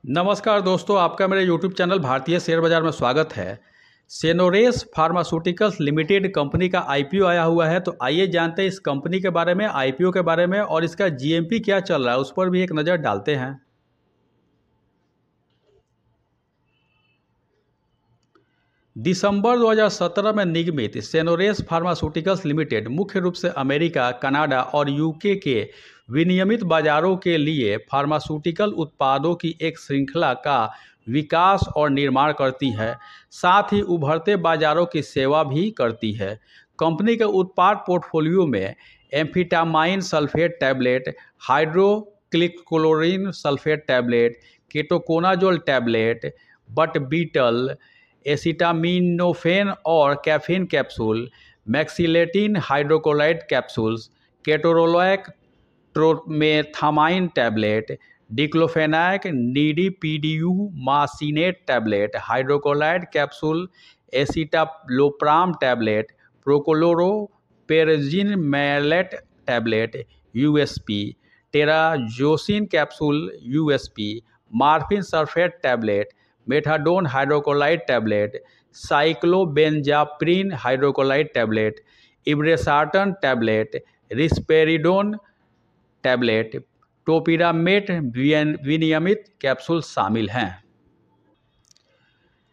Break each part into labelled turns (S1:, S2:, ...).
S1: नमस्कार दोस्तों, आपका मेरे YouTube चैनल भारतीय शेयर बाजार में स्वागत है। सेनोरेस फार्मास्यूटिकल्स लिमिटेड कंपनी का आईपीओ आया हुआ है, तो आइए जानते हैं इस कंपनी के बारे में, आईपीओ के बारे में और इसका जीएमपी क्या चल रहा है उस पर भी एक नज़र डालते हैं। दिसंबर 2017 में निगमित सेनोरेस फार्मास्यूटिकल्स लिमिटेड मुख्य रूप से अमेरिका, कनाडा और यूके के विनियमित बाजारों के लिए फार्मास्यूटिकल उत्पादों की एक श्रृंखला का विकास और निर्माण करती है। साथ ही उभरते बाजारों की सेवा भी करती है। कंपनी के उत्पाद पोर्टफोलियो में एम्फिटामाइन सल्फेट टैबलेट, हाइड्रोक्लिक्लोरिन सल्फेट टैबलेट, केटोकोनाजोल टैबलेट, बट बीटल, एसिटामिनोफेन और caffeine capsule, mexiletine hydrochloride capsules, ketorolac tromethamine tablet, diclofenac नीडीपीडीयू मासिनेट tablet, hydrochloride capsule, escitalopram tablet, prochlorperazine maleate tablet USP, terazosin capsule USP, morphine sulphate tablet, methadone hydrochloride tablet, cyclobenzaprine hydrochloride tablet, irbesartan tablet, risperidone tablet, topiramate विनियमित capsule शामिल हैं।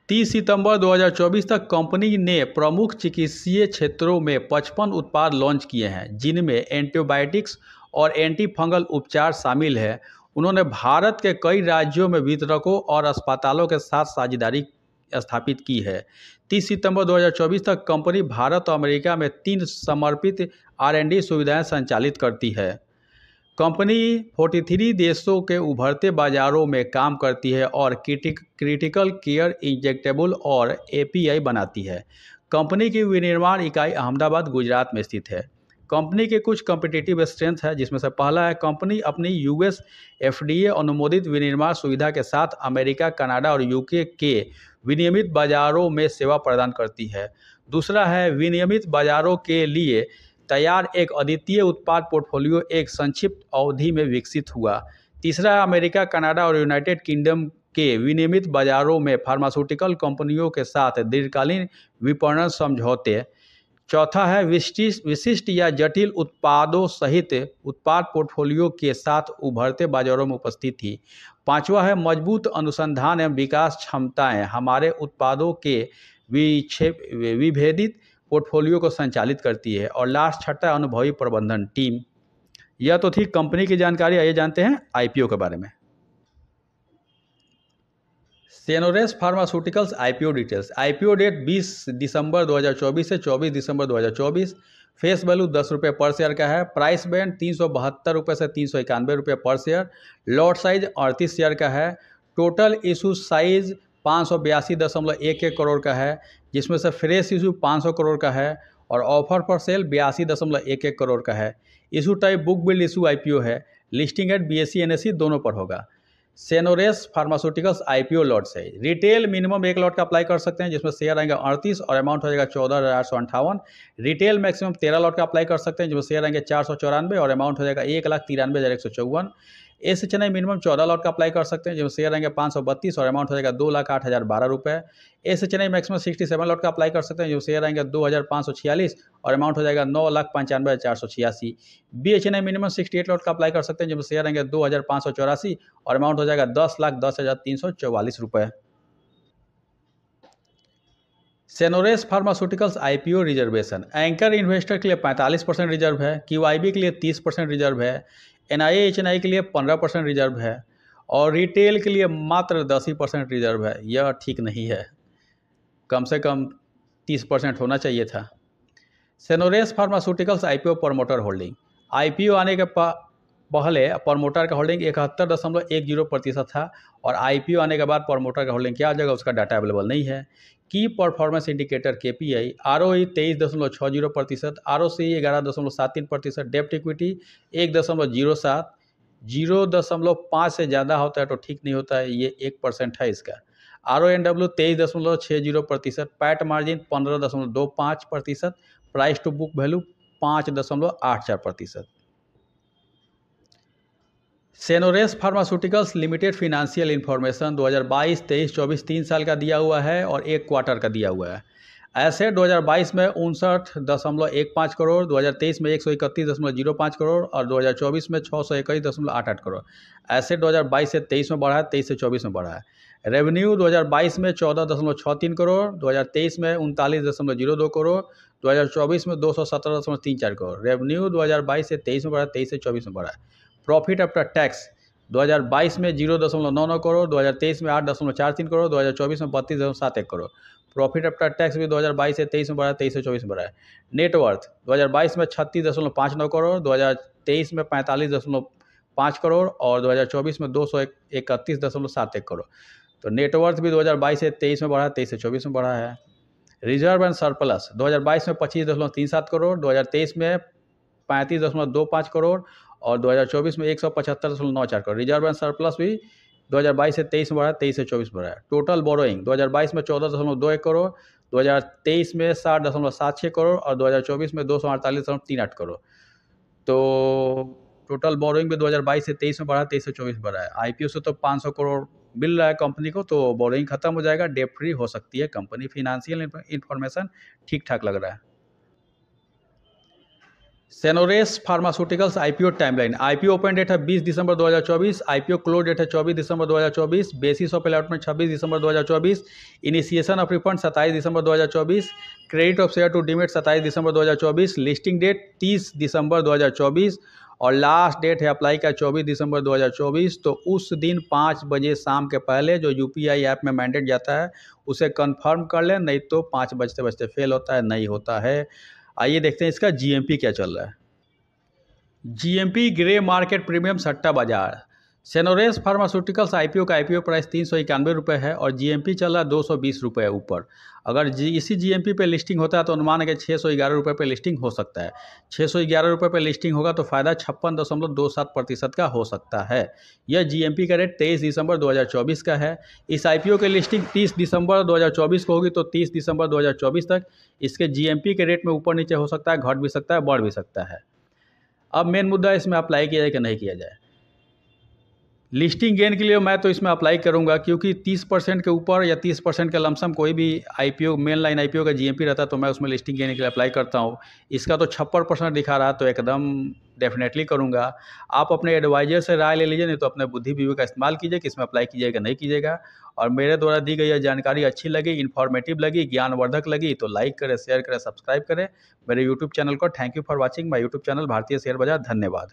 S1: 30 सितंबर 2024 तक company ने प्रमुख चिकित्सीय क्षेत्रों में 55 उत्पाद लॉन्च किए हैं, जिनमें एंटीबायोटिक्स और एंटी फंगल उपचार शामिल है। उन्होंने भारत के कई राज्यों में वितरकों और अस्पतालों के साथ साझेदारी स्थापित की है। 30 सितंबर 2024 तक कंपनी भारत और अमेरिका में 3 समर्पित R&D सुविधाएं संचालित करती है। कंपनी 43 देशों के उभरते बाजारों में काम करती है और क्रिटिकल केयर इंजेक्टेबल और API बनाती है। कंपनी की विनिर्माण इकाई अहमदाबाद, गुजरात में स्थित है। कंपनी के कुछ कॉम्पिटिटिव स्ट्रेंथ है, जिसमें से पहला है कंपनी अपनी US FDA अनुमोदित विनिर्माण सुविधा के साथ अमेरिका, कनाडा और यूके के विनियमित बाजारों में सेवा प्रदान करती है। दूसरा है विनियमित बाजारों के लिए तैयार एक अद्वितीय उत्पाद पोर्टफोलियो एक संक्षिप्त अवधि में विकसित हुआ। तीसरा है अमेरिका, कनाडा और यूनाइटेड किंगडम के विनियमित बाजारों में फार्मास्यूटिकल कंपनियों के साथ दीर्घकालीन विपणन समझौते। चौथा है विशिष्ट या जटिल उत्पादों सहित उत्पाद पोर्टफोलियो के साथ उभरते बाजारों में उपस्थिति। पांचवा है मजबूत अनुसंधान एवं विकास क्षमताएं हमारे उत्पादों के विभेदित पोर्टफोलियो को संचालित करती है। और लास्ट छठा अनुभवी प्रबंधन टीम। यह तो थी कंपनी की जानकारी। आइए जानते हैं आईपीओ के बारे में। Senores pharmaceuticals IPO details. IPO date 20 दिसंबर 2024 से 24 दिसंबर 2024। फेस वैल्यू 10 रुपये पर शेयर का है। प्राइस बैंड 372 रुपये से 391 रुपये पर शेयर। लॉट साइज 38 शेयर का है। टोटल इशू साइज 582.11 करोड़ का है, जिसमें से फ्रेश इशू 500 करोड़ का है और ऑफर फॉर सेल 82.11 करोड़ का है। Issue type book build issue IPO है। लिस्टिंग एट BSE NSE दोनों पर होगा। सेनोरेस फार्मास्यूटिकल्स आईपीओ लॉट से रिटेल मिनिमम 1 लॉट का अप्लाई कर सकते हैं, जिसमें शेयर आएंगे 38 और अमाउंट हो जाएगा 14,858। रिटेल मैक्सिमम 13 लॉट का अप्लाई कर सकते हैं, जिसमें शेयर आएंगे 494 और अमाउंट हो जाएगा 1,93,154। SHNI मिनिमम 14 लॉट का अप्लाई कर सकते हैं, जिसमें शेयर आएंगे 532 और अमाउंट हो जाएगा 2,08,012 रुपये। SHNI मैक्सिमम 67 लॉट का अप्लाई कर सकते हैं, जो शेयर आएंगे 2,546 और अमाउंट हो जाएगा 9,95,486। BHNI मिनिमम 68 लॉट का अप्लाई कर सकते हैं, जिसमें शेयर आएंगे 2,584 और अमाउंट हो जाएगा 10,10,344 रुपये। Senores pharmaceuticals IPO reservation. Anchor investor के लिए 45% रिजर्व है। QIB के लिए 30% रिजर्व है। NIHNI के लिए 15% रिजर्व है और रिटेल के लिए मात्र 10% रिजर्व है। यह ठीक नहीं है, कम से कम 30% होना चाहिए था। Senores pharmaceuticals IPO promoter holding. IPO आने के पहले प्रमोटर का होल्डिंग 71.10% था और आईपीओ आने के बाद प्रमोटर का होल्डिंग क्या आ जाएगा उसका डाटा अवेलेबल नहीं है। की performance indicator KPI ROE 23.60%, ROCE 11.73%, डेप्ट इक्विटी 1.07, 0.5 से ज़्यादा होता है तो ठीक नहीं होता है, ये 1% है इसका। RONW 23.60%, PAT margin 15.25%, price to book value 5.84%। Senores pharmaceuticals limited financial information 2022, 23, 24 3 साल का दिया हुआ है और एक क्वार्टर का दिया हुआ है। एसेट 2022 में 59.15 करोड़, 2023 में 131.05 करोड़ और 2024 में 621.88 करोड़। एसेट 2022 से 23 में बढ़ा है, 23 से 24 में बढ़ा है। रेवेन्यू 2022 में 14.63 करोड़, 2023 में 39.02 करोड़, 2024 में 217.34 करोड़। रेवेन्यू 2022 से 23 में बढ़ा, 23 से 24 में बढ़ा है। प्रॉफिट आफ्टर टैक्स 2022 में 0.99 करोड़, 2023 में 8.43 करोड़, 2024 में 32.71 करोड़। प्रॉफिट आफ्टर टैक्स भी 2022 से 23 में बढ़ा है, 23 से 24 में बढ़ा है। नेटवर्थ 2022 में 36.59 करोड़, 2023 में 45.5 करोड़ और 2024 में 231.71 करोड़। तो नेटवर्थ भी 2022 से 23 में बढ़ा है, 23 से 24 में बढ़ा है। रिजर्व एंड सरप्लस 2022 में 25.37 करोड़, 2023 में 35.25 करोड़ और 2024 में 175.94 करोड़। रिजर्व एंड सरप्लस भी 2022 से 23 में बढ़ा है, 23 से 24 में बढ़ा है। टोटल बोरोइंग 2022 में 14.21 करोड़, 2023 में 60.76 करोड़ और 2024 में 248.38 करोड़। तो टोटल बोरोइंग भी 2022 से 23 में बढ़ा है, 23 से 24 में बढ़ा है। आईपीओ से तो 500 करोड़ मिल रहा है कंपनी को, तो बोरोइंग खत्म हो जाएगा, डेट फ्री हो सकती है कंपनी। फिनेंशियल इन्फॉर्मेशन ठीक ठाक लग रहा है। Senores pharmaceuticals IPO timeline. IPO open date है 20 दिसंबर 2024, आईपीओ क्लोज डेट है 24 दिसंबर 2024, बेसिस ऑफ अलॉटमेंट 26 दिसंबर 2024, इनिशिएशन ऑफ रिफंड 27 दिसंबर 2024, credit of share to demat 27 दिसंबर 2024, लिस्टिंग डेट 30 दिसंबर 2024 और लास्ट डेट है अप्लाई का 24 दिसंबर 2024। तो उस दिन 5 बजे शाम के पहले जो यूपीआई ऐप में मैंडेट जाता है उसे कंफर्म कर लें, नहीं तो 5 बजते बजते फेल होता है, नहीं होता है। आइए देखते हैं इसका जीएमपी क्या चल रहा है। जीएमपी ग्रे मार्केट प्रीमियम सट्टा बाजार। सेनोरेस फार्मास्यूटिकल्स आईपीओ का आईपीओ प्राइस 391 रुपये है और जीएमपी चल रहा है 220 रुपये ऊपर। अगर इसी जीएमपी पे लिस्टिंग होता है तो अनुमान है कि 611 रुपये पे लिस्टिंग हो सकता है। 611 रुपये पे लिस्टिंग होगा तो फ़ायदा 56.27% का हो सकता है। यह जीएमपी का रेट 23 दिसंबर 2024 का है। इस आईपीओ की लिस्टिंग 30 दिसंबर 2024 को होगी, तो 30 दिसंबर 2024 तक इसके जीएमपी के रेट में ऊपर नीचे हो सकता है, घट भी सकता है, बढ़ भी सकता है। अब मेन मुद्दा इसमें अप्लाई किया जाए कि नहीं किया जाए। लिस्टिंग गेन के लिए मैं तो इसमें अप्लाई करूंगा, क्योंकि 30% के ऊपर या 30% का लमसम कोई भी आईपीओ मेन लाइन आईपीओ का जीएमपी रहता है तो मैं उसमें लिस्टिंग गेन के लिए अप्लाई करता हूं। इसका तो 56% दिखा रहा, तो एकदम डेफिनेटली करूंगा। आप अपने एडवाइजर से राय ले लीजिए, नहीं तो अपने बुद्धि विवेक का इस्तेमाल कीजिए कि इसमें अप्लाई कीजिएगा नहीं कीजिएगा। और मेरे द्वारा दी गई यह जानकारी अच्छी लगी, इन्फॉर्मेटिव लगी, ज्ञानवर्धक लगी तो लाइक करें, शेयर करें, सब्सक्राइब करें मेरे यूट्यूब चैनल को। Thank you for watching my YouTube channel भारतीय शेयर बाजार। धन्यवाद।